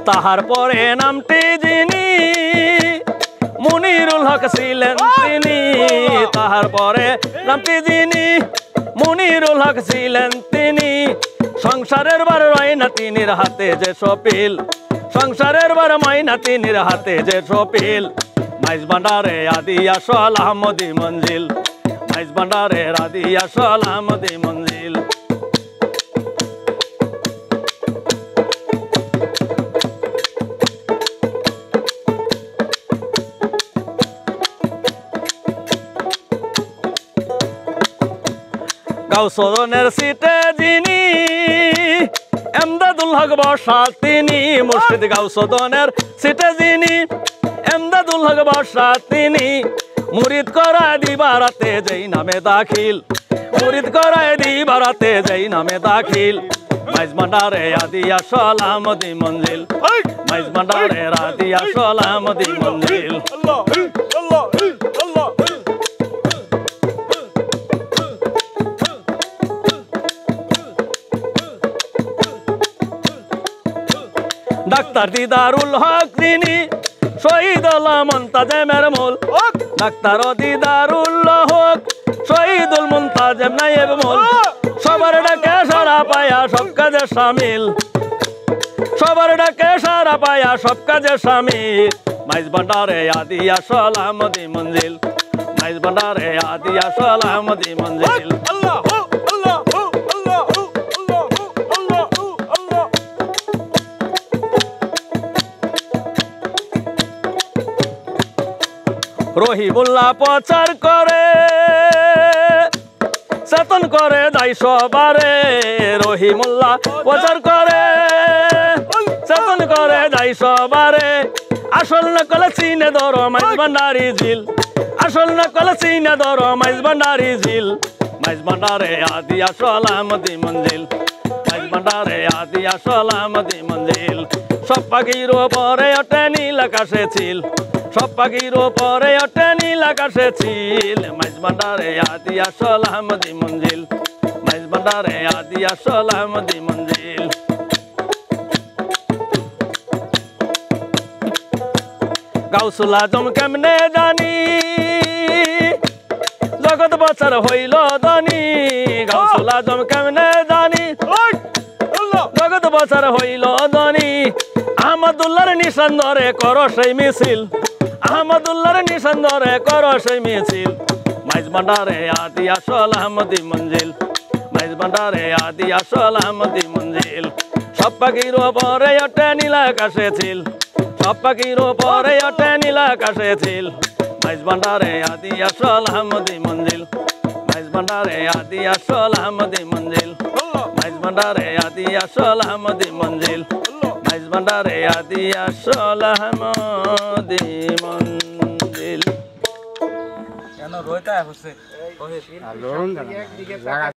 তাহার পরে নামটি যিনি মুনিরুল হক ছিলেন তিনি, তাহার পরে নামটি যিনি মুনিরুল হক ছিলেন তিনি। সংসারের বার রয়না তিনির হাতে যে সপিল, সংসারের বার ময়না তিনির হাতে যে সপিল। মাইজ ভান্ডারে আদি আসল আহমদি মঞ্জিল, মাইজ ভান্ডারে আদি আসল আহমদি মঞ্জিল। গাউসনের সিটে যিনি এমদাদুল হক বসা তিনি, মুর্শিদ গাউসনের সিটে যিনি এমদাদুল হক বসা তিনি। মুরিদ করায় দিবারাতে যেই নামে দাখিল, মুরিদ করায় দিবারাতে যেই নামে দাখিল। মাইজ ভান্ডারে আদি আসল আহমদি মঞ্জিল, মাইজ ভান্ডারে আদি আসল আহমদি মঞ্জিল। ডাক্তার দিদারুল হক যিনি শহীদ মুনতাজেমের মূল, ডাক্তার দিদারুল হক শহীদুল মুনতাজেম নায়েব মূল। সবার ডাকে সারা পায়া সব কাজে শামিল, সবার ডাকে সারা পায়া সব কাজে শামিল। মাইজ ভান্ডারে আদি আসল আহমদি মঞ্জিল, মাইজ ভান্ডারে আদি আসল আহমদি মঞ্জিল। রহিমুল্লাহ প্রচার করে চেতন করে যাই সবারে, রহিমুল্লাহ প্রচার করে চেতন করে যাই সবারে। আসল নকল চিনে ধরো মাইজ ভান্ডারি ঝিল, আসল নকল চিনে ধরো মাইজ ভান্ডারি ঝিল। মাইজ ভান্ডারে আদি আসল আহমদি মঞ্জিল, মাইজ ভান্ডারে আদি আসল আহমদি মঞ্জিল। সব পাখির উপরে ওঠে নীল আকাশে ছিল, সব পাখির উপরে ওঠে নীল আকাশে ছিল। মাইজ ভান্ডারে আদি আসল আহমদি মঞ্জিল, মাইজ ভান্ডারে আদি আসল আহমদি মঞ্জিল। গাউসুল আজম কেমনে জানি জগৎ বছর হইল ধনী, গাউসুল আজম কেমনে জানি জগৎ বছর হইল ধনী। আহমদুল্লাহর নিশান ধরে করো সেই মিছিল, আহমদুল্লাহর নিশান ধরে করো সেই মিছিল। মাইজ ভান্ডারে আদি আসল আহমদি মঞ্জিল, মাইজ ভান্ডারে আদি আসল আহমদি মঞ্জিল। সব পাখির উপরে ওঠে নীল আকাশে ছিল, সব পাখির উপরে ওঠে নীল আকাশে ছিল। মাইজ ভান্ডারে আদি আসল আহমদি মঞ্জিল, মাইজ ভান্ডারে আদি আসল আহমদি মঞ্জিল, মাইজ ভান্ডারে আদি আসল আহমদি মঞ্জিল, মাইজ ভান্ডারে আদি আসল আহমদি মঞ্জিল। কেন রোইতা হচ্ছে